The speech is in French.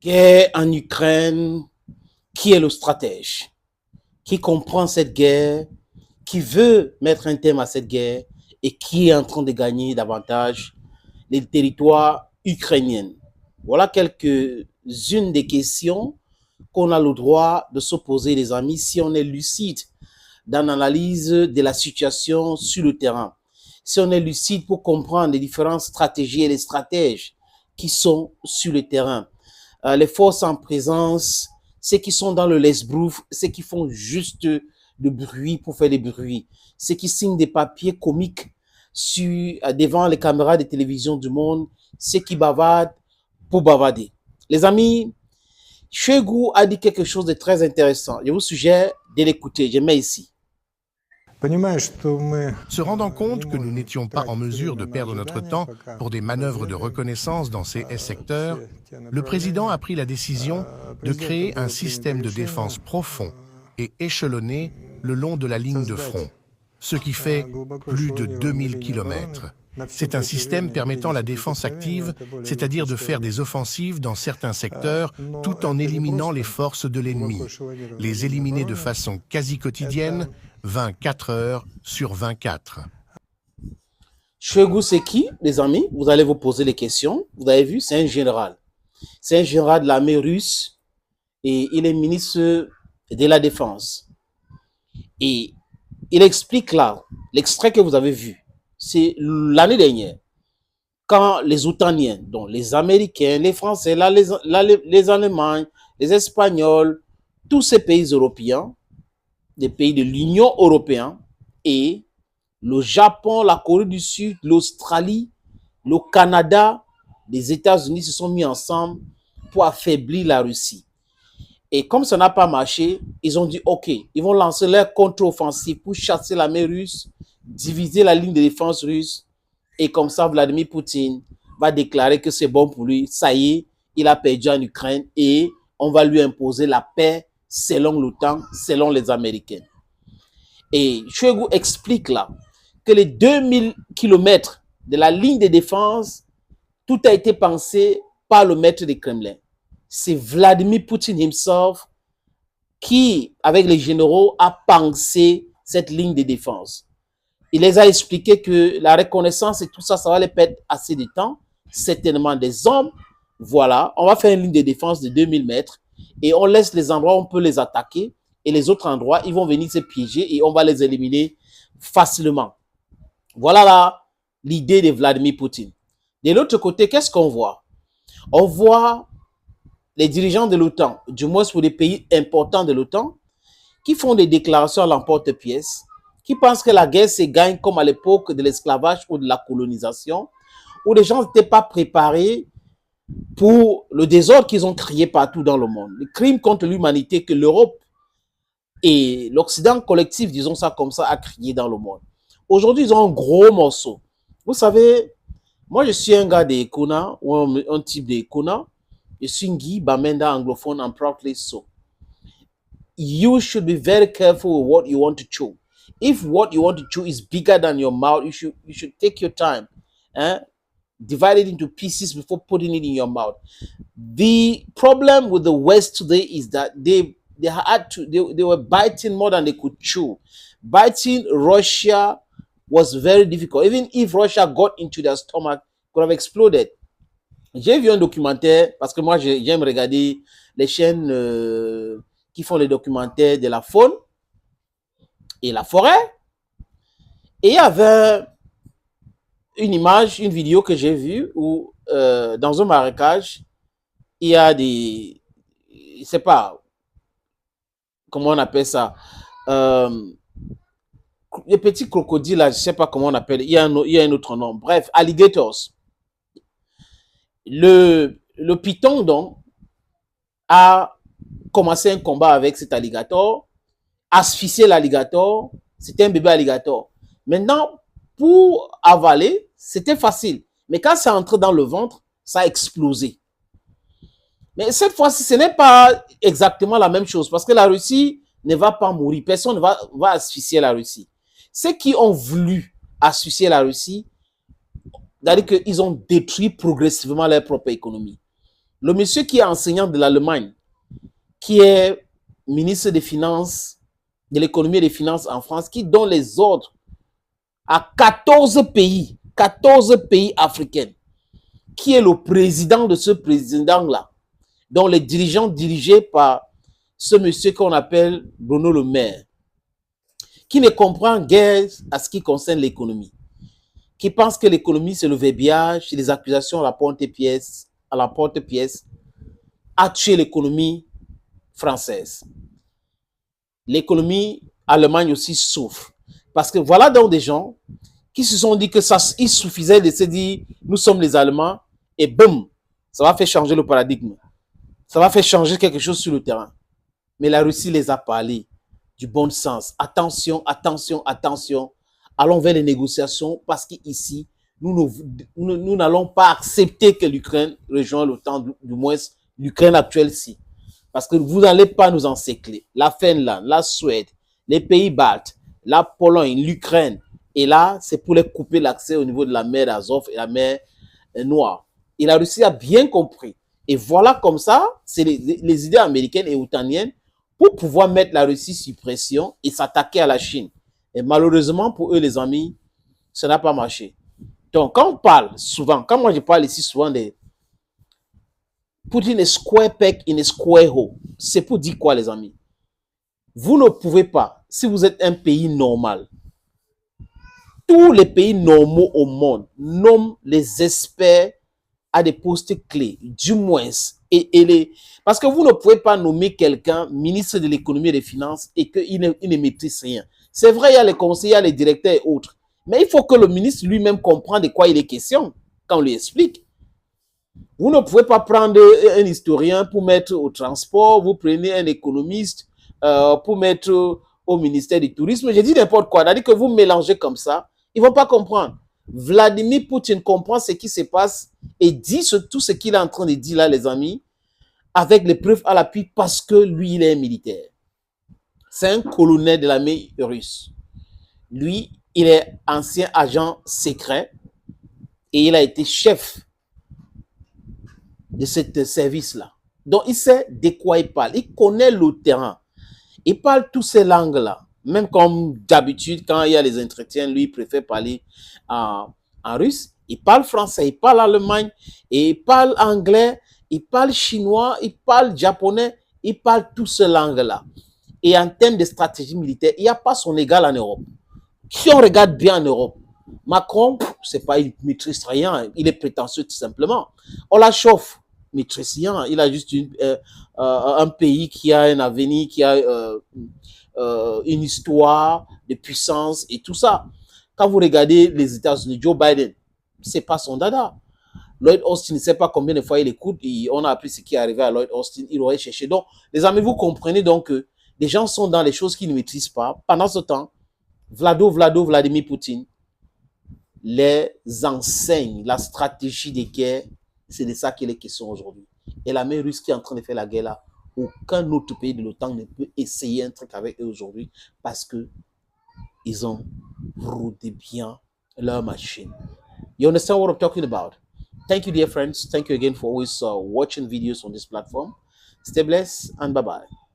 Guerre en Ukraine, qui est le stratège? Qui comprend cette guerre? Qui veut mettre un terme à cette guerre? Et qui est en train de gagner davantage les territoires ukrainiens? Voilà quelques-unes des questions qu'on a le droit de se poser, les amis, si on est lucide dans l'analyse de la situation sur le terrain. Si on est lucide pour comprendre les différentes stratégies et les stratèges qui sont sur le terrain. Les forces en présence, ceux qui sont dans le lesbrouf, ceux qui font juste de bruit pour faire des bruits, ceux qui signent des papiers comiques devant les caméras de télévision du monde, ceux qui bavardent pour bavarder. Les amis, Shoigu a dit quelque chose de très intéressant. Je vous suggère de l'écouter. Je mets ici. Se rendant compte que nous n'étions pas en mesure de perdre notre temps pour des manœuvres de reconnaissance dans ces secteurs, le président a pris la décision de créer un système de défense profond et échelonné le long de la ligne de front, ce qui fait plus de 2000 kilomètres. C'est un système permettant la défense active, c'est-à-dire de faire des offensives dans certains secteurs tout en éliminant les forces de l'ennemi, les éliminer de façon quasi quotidienne, 24 heures sur 24. Shoigu, c'est qui, les amis? Vous allez vous poser les questions. Vous avez vu, c'est un général. C'est un général de l'armée russe et il est ministre de la Défense. Et il explique là, l'extrait que vous avez vu, c'est l'année dernière, quand les Outaniens, donc les Américains, les Français, les Allemands, les Espagnols, tous ces pays européens, des pays de l'Union européenne et le Japon, la Corée du Sud, l'Australie, le Canada, les États-Unis se sont mis ensemble pour affaiblir la Russie. Et comme ça n'a pas marché, ils ont dit OK, ils vont lancer leur contre-offensive pour chasser l'armée russe, diviser la ligne de défense russe. Et comme ça, Vladimir Poutine va déclarer que c'est bon pour lui. Ça y est, il a perdu en Ukraine et on va lui imposer la paix selon l'OTAN, selon les Américains. Et Shoigu explique là que les 2000 kilomètres de la ligne de défense, tout a été pensé par le maître du Kremlin. C'est Vladimir Poutine himself qui, avec les généraux, a pensé cette ligne de défense. Il les a expliqué que la reconnaissance et tout ça, ça va les perdre assez de temps, certainement des hommes. Voilà, on va faire une ligne de défense de 2000 mètres et on laisse les endroits où on peut les attaquer et les autres endroits, ils vont venir se piéger et on va les éliminer facilement. Voilà là l'idée de Vladimir Poutine. De l'autre côté, qu'est-ce qu'on voit? On voit les dirigeants de l'OTAN, du moins pour les pays importants de l'OTAN, qui font des déclarations à l'emporte-pièce, qui pensent que la guerre se gagne comme à l'époque de l'esclavage ou de la colonisation, où les gens n'étaient pas préparés pour le désordre qu'ils ont créé partout dans le monde, le crime contre l'humanité que l'Europe et l'Occident collectif, disons ça comme ça, a créé dans le monde. Aujourd'hui, ils ont un gros morceau. Vous savez, moi, je suis un gars des Kuna, ou un type des Kuna. Je suis Guy Bamenda anglophone, I'm proudly so. You should be very careful with what you want to chew. If what you want to chew is bigger than your mouth, you should take your time. Divide it into pieces before putting it in your mouth. The problem with the West today is that they were biting more than they could chew. Biting Russia was very difficult. Even if Russia got into their stomach, could have exploded. J'ai vu un documentaire, parce que moi j'aime regarder les chaînes qui font les documentaires de la faune et la forêt. Et il y avait une image, une vidéo que j'ai vue où dans un marécage, il y a des, je ne sais pas comment on appelle ça, les petits crocodiles, là, je ne sais pas comment on appelle, il y a un autre nom. Bref, alligators. Le python, donc, a commencé un combat avec cet alligator, asphyxié l'alligator, c'était un bébé alligator. Maintenant, pour avaler, c'était facile. Mais quand ça entré dans le ventre, ça a explosé. Mais cette fois-ci, ce n'est pas exactement la même chose parce que la Russie ne va pas mourir. Personne ne va asphyxier la Russie. Ceux qui ont voulu asphyxier la Russie, c'est-à-dire qu'ils ont détruit progressivement leur propre économie. Le monsieur qui est enseignant de l'Allemagne, qui est ministre des Finances, de l'économie et des finances en France, qui donne les ordres à 14 pays africains, qui est le président de ce président-là, dont les dirigeants dirigés par ce monsieur qu'on appelle Bruno Le Maire, qui ne comprend guère à ce qui concerne l'économie, qui pense que l'économie c'est le verbiage, les accusations à la porte-pièce, a tué l'économie française. L'économie allemande aussi souffre. Parce que voilà donc des gens qui se sont dit que ça, il suffisait de se dire nous sommes les Allemands et boum, ça va faire changer le paradigme. Ça va faire changer quelque chose sur le terrain. Mais la Russie les a parlé du bon sens. Attention, attention, attention. Allons vers les négociations parce qu'ici, nous n'allons pas accepter que l'Ukraine rejoigne l'OTAN, du moins l'Ukraine actuelle-ci. Parce que vous n'allez pas nous encercler. La Finlande, la Suède, les pays baltes, la Pologne, l'Ukraine. Et là, c'est pour les couper l'accès au niveau de la mer d'Azov et la mer Noire. Et la Russie a bien compris. Et voilà comme ça, c'est les idées américaines et otaniennes pour pouvoir mettre la Russie sous pression et s'attaquer à la Chine. Et malheureusement, pour eux, les amis, ça n'a pas marché. Donc, quand on parle souvent, quand moi je parle ici souvent des putting a square peg in a square hole, c'est pour dire quoi, les amis? Vous ne pouvez pas, si vous êtes un pays normal, tous les pays normaux au monde nomment les experts à des postes clés, du moins. Parce que vous ne pouvez pas nommer quelqu'un ministre de l'économie et des finances et qu'il ne maîtrise rien. C'est vrai, il y a les conseillers, il y a les directeurs et autres. Mais il faut que le ministre lui-même comprenne de quoi il est question quand on lui explique. Vous ne pouvez pas prendre un historien pour mettre au transport, vous prenez un économiste pour mettre au ministère du Tourisme. J'ai dit n'importe quoi, c'est-à-dire que vous mélangez comme ça, ils ne vont pas comprendre. Vladimir Poutine comprend ce qui se passe et dit tout ce qu'il est en train de dire là, les amis, avec les preuves à l'appui parce que lui, il est un militaire. C'est un colonel de l'armée russe. Lui, il est ancien agent secret et il a été chef de ce service-là. Donc, il sait de quoi il parle. Il connaît le terrain. Il parle toutes ces langues-là. Même comme d'habitude, quand il y a les entretiens, lui, il préfère parler en russe. Il parle français, il parle allemand, et il parle anglais, il parle chinois, il parle japonais, il parle toutes ces langues-là. Et en termes de stratégie militaire, il n'y a pas son égal en Europe. Si on regarde bien en Europe, Macron, c'est pas, il ne maîtrise rien, il est prétentieux tout simplement. On la chauffe, il ne maîtrise rien, il a juste un pays qui a un avenir, qui a une histoire de puissance et tout ça. Quand vous regardez les États-Unis, Joe Biden, c'est pas son dada. Lloyd Austin, ne sait pas combien de fois il écoute, et on a appris ce qui est arrivé à Lloyd Austin, il aurait cherché. Donc, les amis, vous comprenez donc que les gens sont dans les choses qu'ils ne maîtrisent pas. Pendant ce temps, Vladimir Poutine les enseigne la stratégie des guerres. C'est de ça qu'il est question aujourd'hui. Et la main russe qui est en train de faire la guerre là, aucun autre pays de l'OTAN ne peut essayer un truc avec eux aujourd'hui parce que ils ont rodé bien leur machine. You understand what I'm talking about? Thank you, dear friends. Thank you again for always watching videos on this platform. Stay blessed and bye-bye.